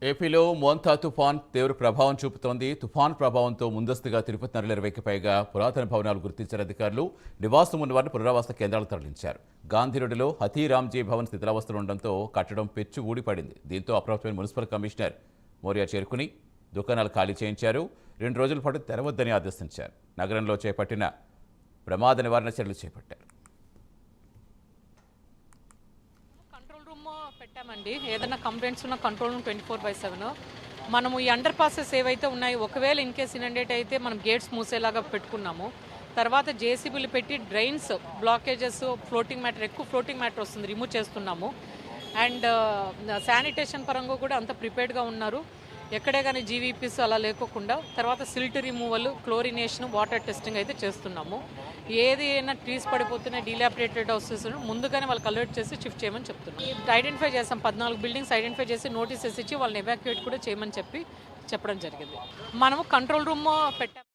ఏపీలో మోంతా తుఫాన్ తీవ్ర ప్రభావం చూపుతోంది. తుఫాన్ ప్రభావంతో ముందస్తుగా తిరుపతి నగరంలో 20కి పైగా పురాతన భవనాలు గుర్తించిన అధికారులు నివాసం ఉన్న వారిని పునరావాస కేంద్రాలకు తరలించారు. గాంధీ రోడ్డులో హతీరామ్జీ భవన్ శిథిలావస్థలో ఉండడంతో కట్టడం పెచ్చు ఊడిపడింది. దీంతో అప్రమత్తమైన మున్సిపల్ కమిషనర్ మోరియా చేరుకుని దుకాణాలు ఖాళీ చేయించారు. 2 రోజుల పాటు తెరవద్దని ఆదేశించారు. నగరంలో చేపట్టిన ప్రమాద నివారణ చర్యలు చేపట్టారు. పెట్టామండి. ఏదైనా కంప్లైంట్స్ ఉన్న కంట్రోల్ రూమ్ 24/7. మనము ఈ అండర్ పాసెస్ ఏవైతే ఉన్నాయో ఒకవేళ ఇన్ కేస్ ఇనండేట్ అయితే మనం గేట్స్ మూసేలాగా పెట్టుకున్నాము. తర్వాత జేసీబీలు పెట్టి డ్రైన్స్ బ్లాకేజెస్ ఎక్కువ ఫ్లోటింగ్ మ్యాటర్ వస్తుంది, రిమూవ్ చేస్తున్నాము. అండ్ శానిటేషన్ పరంగా కూడా అంత ప్రిపేర్డ్గా ఉన్నారు. ఎక్కడే కానీ జీవీపీస్ అలా లేకోకుండా తర్వాత silt removal, chlorination, water testing అయితే చేస్తున్నాము. ఏది అయినా ట్రీస్ పడిపోతున్న డీలాబరేటెడ్ హౌసెస్ ముందుగానే వాళ్ళకి అలర్ట్ చేసి షిఫ్ట్ చేయమని చెప్తున్నాం. ఐడెంటిఫై చేసాం, 14 బిల్డింగ్స్ ఐడెంటిఫై చేసి నోటీసెస్ ఇచ్చి వాళ్ళని ఎవాక్యుయేట్ కూడా చేయమని చెప్పడం జరిగింది. మనము కంట్రోల్ రూమ్ పెట్టాం.